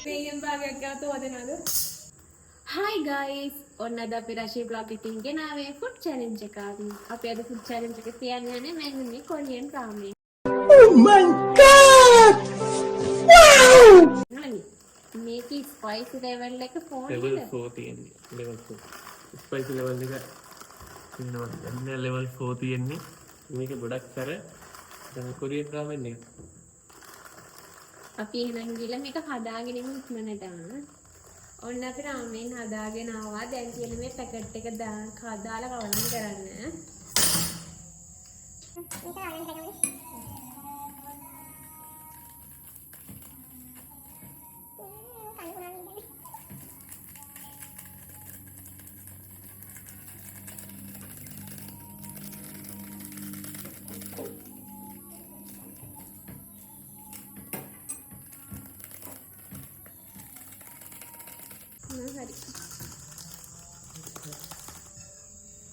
මේකෙන් භාගයක් ගාව තෝදනවද? Hi guys. ඔන්න අද අපි රෂී බ්ලොග් එකකින් ගෙනාවේ ෆුඩ් චැලෙන්ජ් එකක්. අපි අද ෆුඩ් චැලෙන්ජ් එක තියන්නේ යන්නේ මෙන්න මේ Korean ramen. Oh my god! Wow! මේක ස්පයිසි ලෙවල් එක ෆෝන් level 4 තියෙන්නේ. level 4. ස්පයිසි level එක ඉන්නවා. දැන් level 4 තියෙන්නේ. මේක ගොඩක් අර දැන් කොරියන් රාමෙන් එක. අපි එහෙනම් ගිහලා මේක හදාගෙන ඉමු ඉක්මනට. ඔන්න අපි රාමෙන් හදාගෙන ආවා. දැන් කියන මේ පැකට් එක දාලා කවලම් කරන්න. මේක රාමෙන් කරගමු.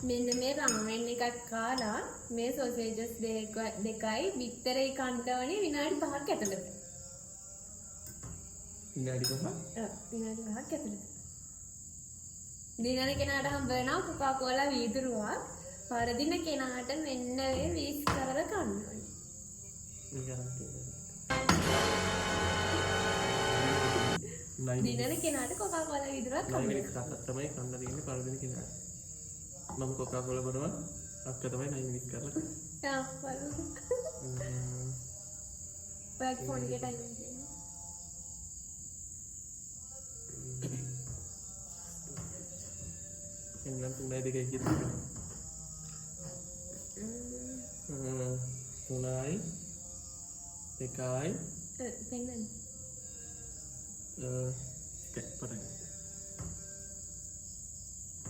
මෙන්න මේ රාමෙන් එකක් කාලා මේ සොසේජස් දෙකයි බිත්තරේ කන්ටවනේ විනාඩි 5ක් ඇතුළත. විනාඩි 5ක්? ඔව් විනාඩි 5ක් ඇතුළත. දිනන කෙනාට හම්බ වෙනවා කොකාකෝලා වීදුරුවක්. පරදින කෙනාට මෙන්න මේ වීස් කරලා කන්න ඕනේ. දිනන කෙනාට කොකාකෝලා වීදුරුවක් කන්න. නයින් එකක් තමයි කන්න දෙන්නේ පරදින කෙනාට. මම කොකාකෝලා බොනවා අක්ක තමයි 9 මිනිත් කරලා කන්නේ. ආ බලන්න. බෑග් ෆෝන් එකේ ටයිම් එක දෙන්න. එන්නම් 3:02 කියනවා. 3:02යි පෙන්නන්න. පටන්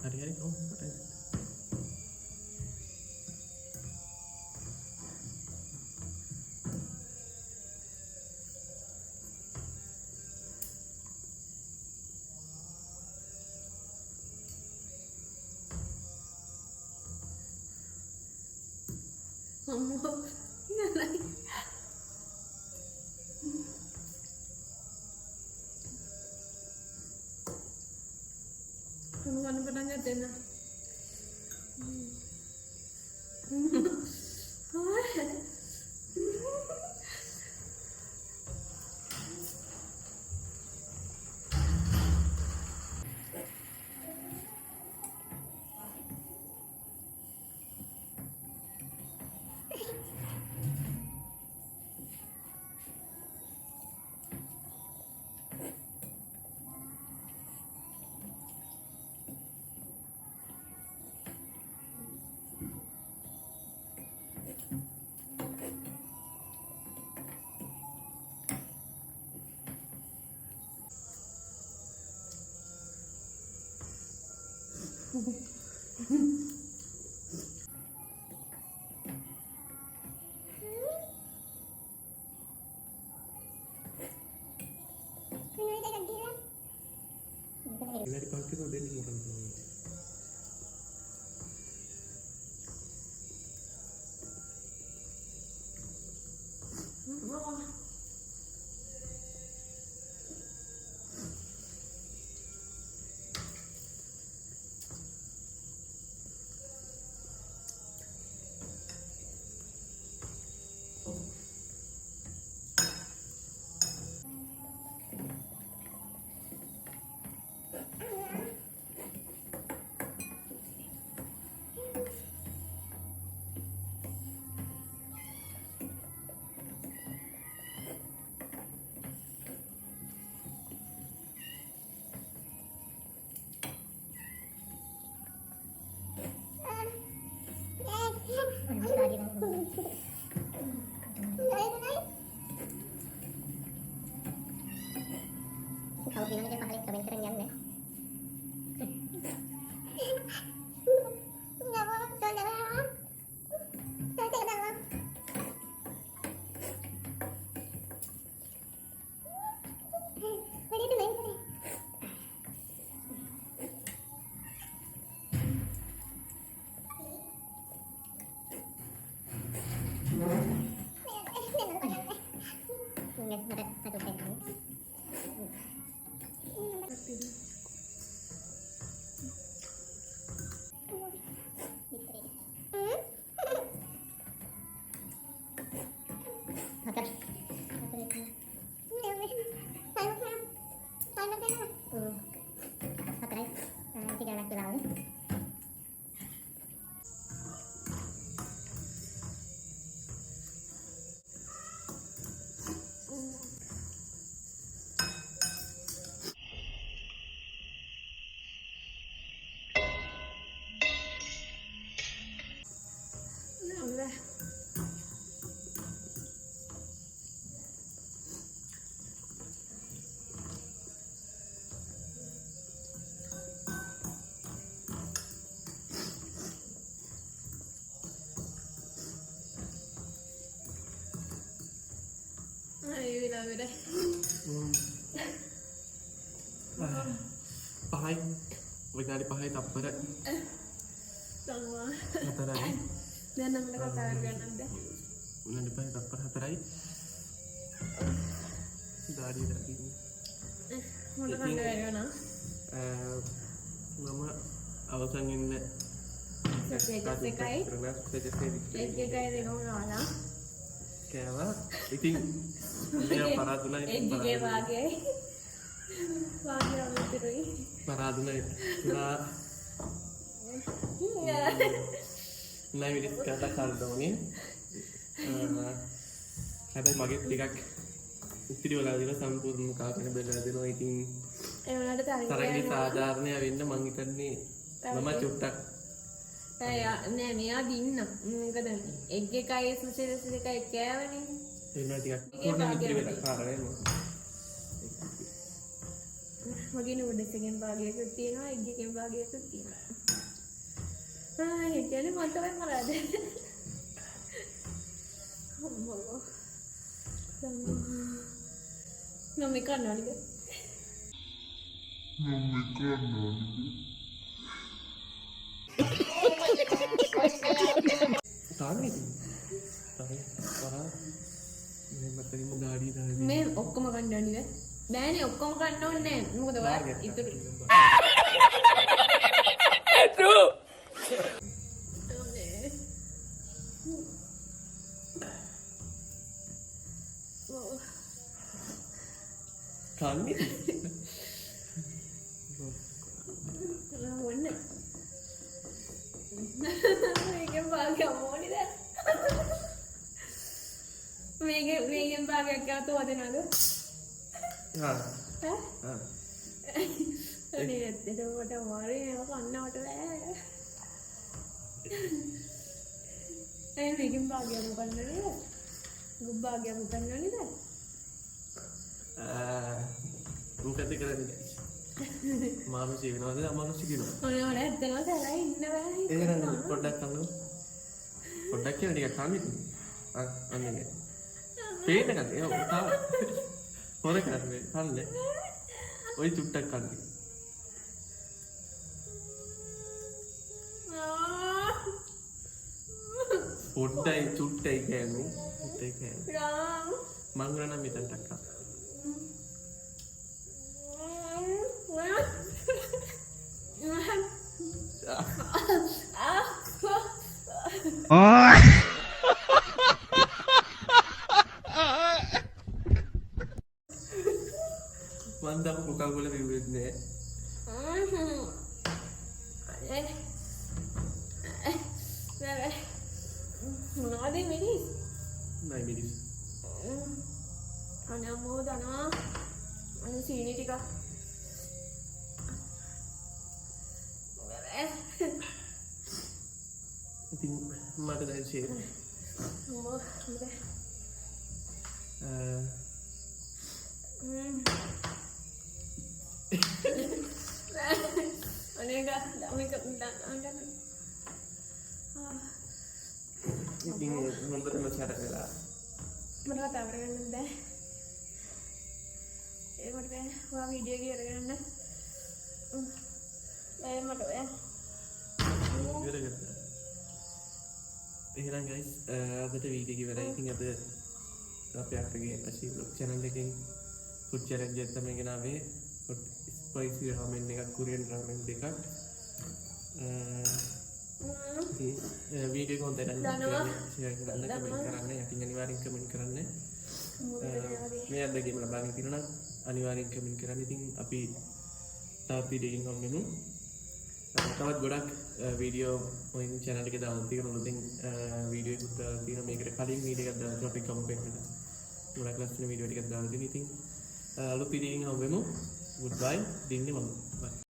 හරි ඔව් පටන් අම්මෝ නෑ Ano pernah nyatain na? විනාඩි 5ක් විතර දෙන්න පුළුවන්. Kalau bilang dia paling keren ya. Ada satu කට්ටියද? විලාවෙට පහයි විනාඩි 5යි තප්පර සම්මා 4යි දැන් නම් කතා කරගන්නද? විනාඩි 5යි තප්පර 4යි දාඩිය දාගන්න මොන කන්න වෙනවා මම අවසන් ඉන්න එකයි දෙකම නාලා කෑවා ඉතින් මෙයා පරාදුනා එක්ගේ වාගේ අමතරුයි පරාදුනා නෑ විදිස් කතා කරද්දී හැබැයි මගේ ටිකක් ඉතිරි වෙලා දින සම්පූර්ණ කාකන බෙල්ලලා දෙනවා ඉතින් ඒ වුණාට තරගේ සාධාරණය වෙන්න මං හිතන්නේ මම චුට්ටක් නෑ මෙයා දින්න මොකද එක් එකයි සුසෙදස දෙකයි කෑවනේ එන්න ටිකක් කොහොමද ඉතිරි වෙලා කාර වෙනවා මගේ නුඩල්ස්ගෙන් භාගයකුත් තියෙනවා එක් එකෙන් භාගයකුත් තියෙනවා ඒ කියන්නේ මම තමයි මරාද අම්මෝ මම කන්නවලු තාන්නේ මේ ඔක්කොම කන්න ඕනේ බෑනේ ඔක්කොම කන්න ඕනේ නෑ මොකද ඔයා ඉතුරු කන්නේ ඔන්න මේකෙන් භාගයක් ඕනේ දැන් මේකෙන් භාගයක් ගාතෝ හදනවද හා ඈ අනේ ඇත්තටම මට මාරේ කන්නවට බෑ ඒ මේකෙන් භාගයක් මොකක්ද නේද භාගයක් මොකක්ද නේද මොකද කරන්නේ මානුෂි වෙනවද අමානුෂි කියනවා ඔය ඔය ඇත්තටම සැලයි ඉන්න බෑ එහෙනම් පොඩ්ඩක් කන්න පොඩ්ඩක් කියන ටිකක් කන්නේ අන්නේ පේන ගන්න ඒ තාම හොර කරන්නේ කන්නේ ඔය චුට්ටක් කන්නේ පොඩ්ඩයි චුට්ටයි කියන්නේ චුට්ටයි කියන්නේ මං ගන්න මෙතන ටක්කා මන්දම කොකාකෝලා බිව්වෙන්නේ මොනවද මිනිස් නෑ මිනිස් අනේ අම්මෝ දනවා අනේ සීනි ටික ඉතින් මට දැන් ෂේප් අම්මෝ ඉතින් අනේ ගා මේක දාන්න ඉතින් හොඳටම සැර වෙලා මට කතා කරගන්න බෑ ඒකට බෑ ඔයා වීඩියෝ එක කරගන්න මට බෑ එහෙනම් ගයිස් අදට වීඩියෝ එක ඉවරයි ඉතින් අද අපේ අක්කගේ අශී බ්ලොග් channel එකෙන් ෆුඩ් challenge එක තමයි ගෙනාවේ ස්පයිසි රාමෙන් එකක් කොරියන් රාමෙන් දෙකක් වීඩියෝ එක හොඳට ෂෙයා කරන්න කමෙන්ට් කරන්න යටින් අනිවාර්යෙන් කමෙන්ට් කරන්න මේ අත්දැකීම ලබාගෙන තියෙනවා නම් අනිවාර්යෙන් කමෙන්ට් කරන්න. ඉතින් අපි තවත් වීඩියෝ එකකින් හම්බෙමු. තවත් ගොඩක් වීඩියෝ ඔය channel එකේ දාලා තියෙනවා. ඉතින් වීඩියෝ එකක් දාලා තියෙනවා. මේකට කලින් වීඩියෝ එකක් දාලා අපි කම්පේට් එකට ගොඩක් ලස්සන වීඩියෝ ටිකක් දාලා තියෙනවා. ඉතින් අලුත් වීඩියෝ එකකින් හම්බෙමු. goodbye දින්නේ මම. bye.